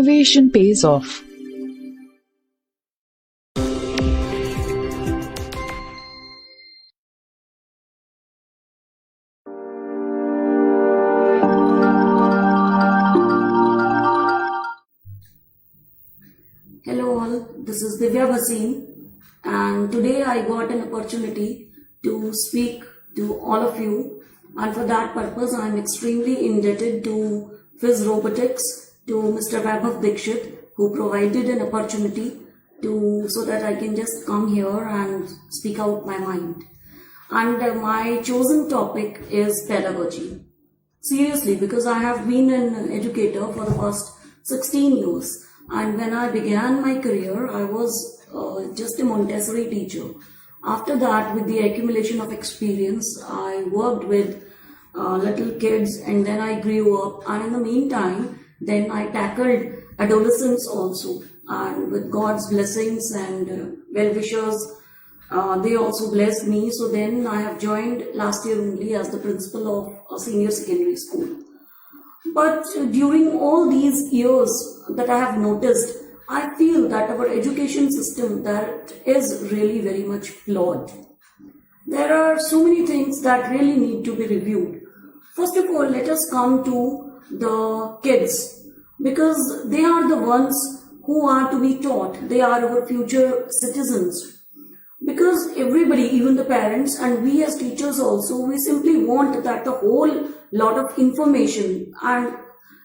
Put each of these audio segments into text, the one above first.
innovation pays off. Hello all, this is Divya Bhasin, and today I got an opportunity to speak to all of you, and for that purpose I am extremely indebted to Fizz Robotics, to Mr. Vaibhav Dixit, who provided an opportunity so that I can just come here and speak out my mind. And my chosen topic is pedagogy. Seriously, because I have been an educator for the past 16 years. And when I began my career, I was just a Montessori teacher. After that, with the accumulation of experience, I worked with little kids, and then I grew up. And in the meantime, then I tackled adolescents also. And with God's blessings and well-wishers, they also blessed me. So then I have joined last year only as the principal of a senior secondary school. But during all these years that I have noticed, I feel that our education system that is really very much flawed. There are so many things that really need to be reviewed. First of all, let us come to the kids, because they are the ones who are to be taught. They are our future citizens. Because everybody, even the parents and we as teachers also, we simply want that the whole lot of information, and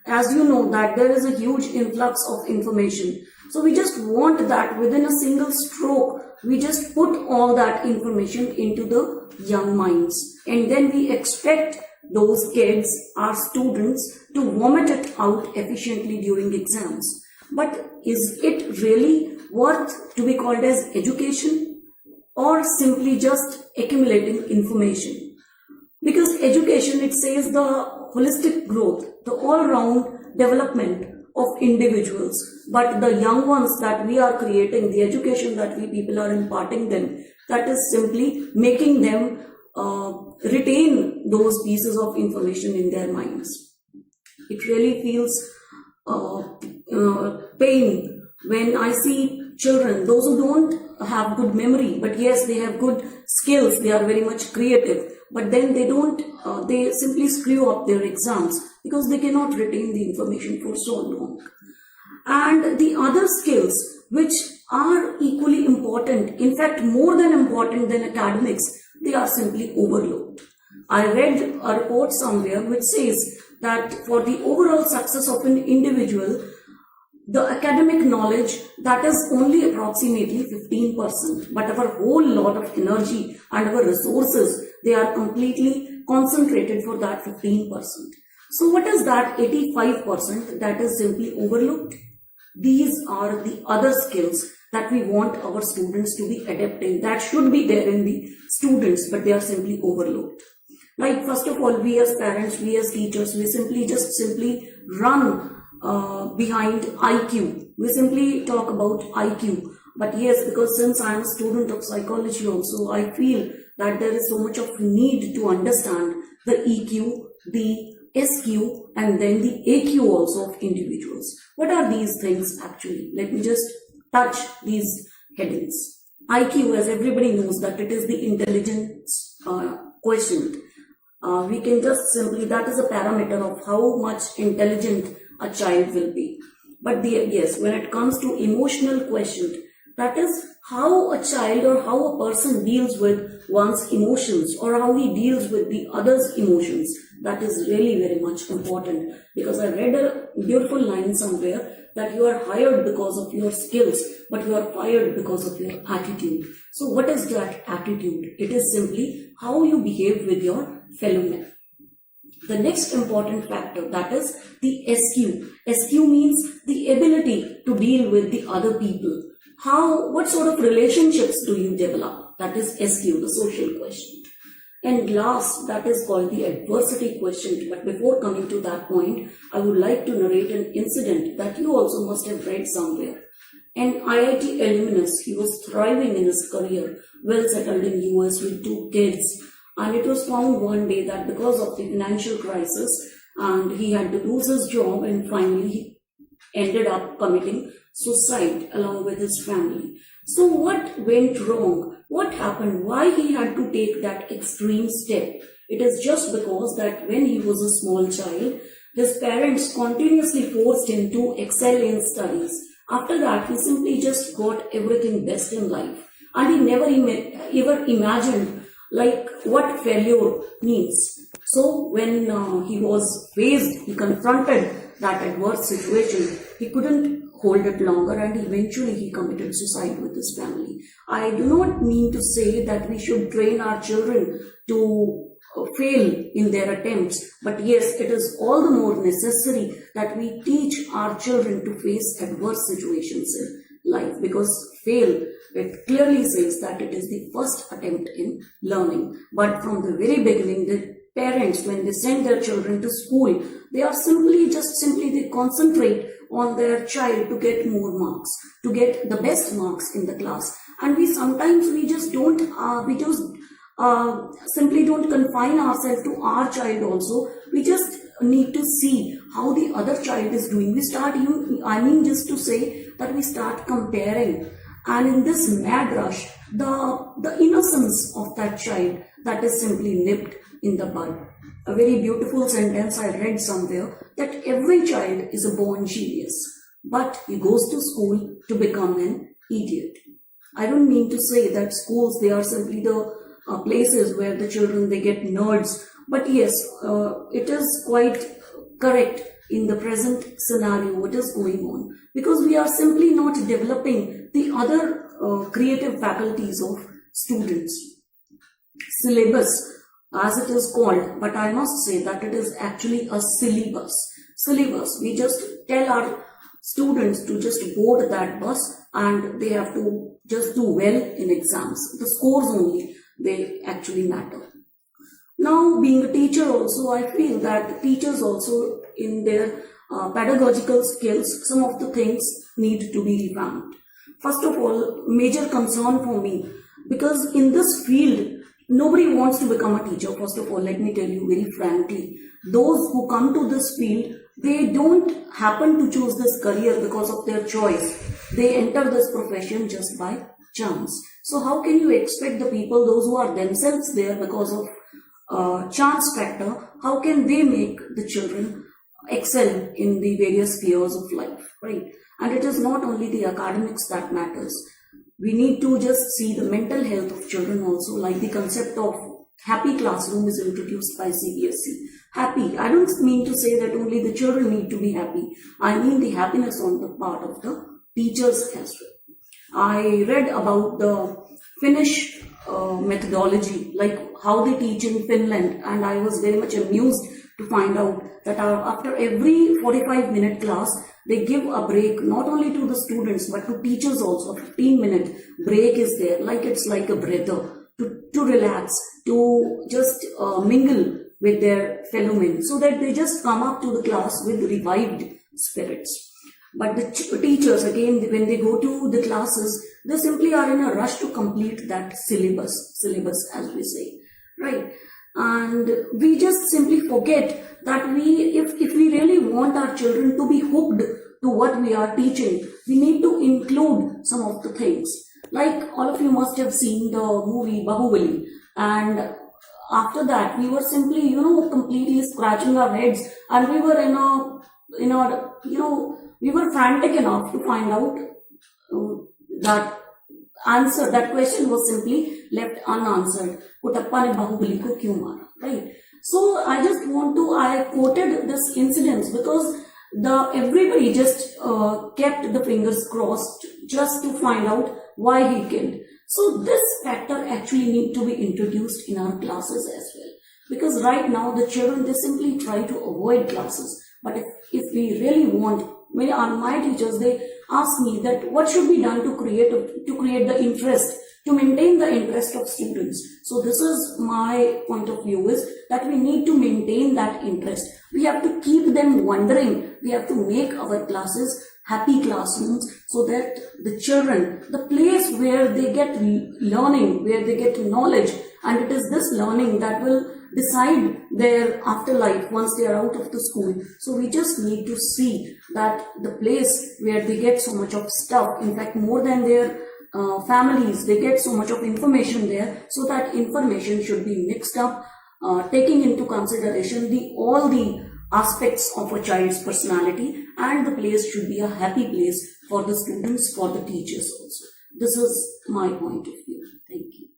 as you know that there is a huge influx of information. So we just want that within a single stroke, we just put all that information into the young minds. And then we expect those kids, our students, to vomit it out efficiently during exams. But is it really worth to be called as education, or simply just accumulating information? Because education, it says the holistic growth, the all-round development of individuals. But the young ones that we are creating, the education that we people are imparting them, that is simply making them retain those pieces of information in their minds. It really feels pain when I see children, those who don't have good memory, but yes, they have good skills, they are very much creative, but then they simply screw up their exams because they cannot retain the information for so long. And the other skills which are equally important, in fact more than important than academics, they are simply overlooked. I read a report somewhere which says that for the overall success of an individual, the academic knowledge, that is only approximately 15%, but our whole lot of energy and our resources, they are completely concentrated for that 15%. So what is that 85% that is simply overlooked? These are the other skills that we want our students to be adapting, that should be there in the students, but they are simply overlooked. Like, first of all, we as parents, we as teachers, we simply run behind IQ. We simply talk about IQ. But yes, because since I am a student of psychology also, I feel that there is so much of need to understand the EQ, the SQ, and then the AQ also of individuals. What are these things actually? Let me just touch these headings. IQ, as everybody knows, that it is the intelligence quotient. We can just simply, that is a parameter of how much intelligent a child will be. But yes, when it comes to emotional quotient, that is how a child or how a person deals with one's emotions, or how he deals with the other's emotions. That is really very much important, because I read a beautiful line somewhere that you are hired because of your skills, but you are fired because of your attitude. So what is that attitude? It is simply how you behave with your fellow men. The next important factor, that is the SQ. SQ means the ability to deal with the other people. What sort of relationships do you develop? That is SQ, the social quotient. And last, that is called the adversity quotient. But before coming to that point, I would like to narrate an incident that you also must have read somewhere. An IIT alumnus, he was thriving in his career, well settled in US with 2 kids. And it was found one day that because of the financial crisis, and he had to lose his job, and finally ended up committing suicide along with his family. So what went wrong? What happened? Why he had to take that extreme step? It is just because that when he was a small child, his parents continuously forced him to excel in studies. After that, he simply just got everything best in life. And he never ever imagined like what failure means. So when he confronted that adverse situation, he couldn't hold it longer and eventually he committed suicide with his family. I do not mean to say that we should train our children to fail in their attempts, but yes, it is all the more necessary that we teach our children to face adverse situations in life, because fail, it clearly says that it is the first attempt in learning. But from the very beginning, the parents, when they send their children to school, they are simply they concentrate on their child to get more marks, to get the best marks in the class. And we just simply don't confine ourselves to our child also. We just need to see how the other child is doing. We start comparing, and in this mad rush, the innocence of that child, that is simply nipped in the bud. A very beautiful sentence I read somewhere, that every child is a born genius, but he goes to school to become an idiot. I don't mean to say that schools, they are simply the places where the children, they get nerds, but yes, it is quite correct in the present scenario what is going on, because we are simply not developing the other creative faculties of students. Syllabus, as it is called, but I must say that it is actually a syllabus. We just tell our students to just board that bus and they have to just do well in exams. The scores only, they actually matter. Now, being a teacher also, I feel that teachers also, in their pedagogical skills, some of the things need to be revamped. First of all, major concern for me, because in this field, nobody wants to become a teacher. First of all, let me tell you very frankly, those who come to this field, they don't happen to choose this career because of their choice. They enter this profession just by chance. So how can you expect the people, those who are themselves there because of chance factor, how can they make the children excel in the various spheres of life, right? And it is not only the academics that matters. We need to just see the mental health of children also, like the concept of happy classroom is introduced by CBSE. Happy, I don't mean to say that only the children need to be happy. I mean the happiness on the part of the teachers as well. I read about the Finnish methodology, like how they teach in Finland, and I was very much amused to find out that after every 45-minute class, they give a break not only to the students but to teachers also. 15-minute break is there, like it's like a breather to relax, to just mingle with their fellow men, so that they just come up to the class with revived spirits. But the teachers, again, when they go to the classes, they simply are in a rush to complete that syllabus as we say, right? And we just simply forget that if we really want our children to be hooked to what we are teaching, we need to include some of the things. Like all of you must have seen the movie Bahubali, and after that we were simply, completely scratching our heads, and we were we were frantic enough to find out that answer. That question was simply left unanswered. Kutappa ne Bahubali ko kyun mara, right? So I quoted this incident because everybody just kept the fingers crossed just to find out why he killed. So this factor actually need to be introduced in our classes as well, because right now the children, they simply try to avoid classes. But if we really want, my teachers, they ask me that what should be done to create the interest, to maintain the interest of students. So this is my point of view, is that we need to maintain that interest. We have to keep them wondering. We have to make our classes happy classrooms, so that the children, the place where they get learning, where they get knowledge, and it is this learning that will decide their afterlife once they are out of the school. So we just need to see that the place where they get so much of stuff, in fact more than their families, they get so much of information there. So that information should be mixed up, taking into consideration all the aspects of a child's personality, and the place should be a happy place for the students, for the teachers also. This is my point of view. Thank you.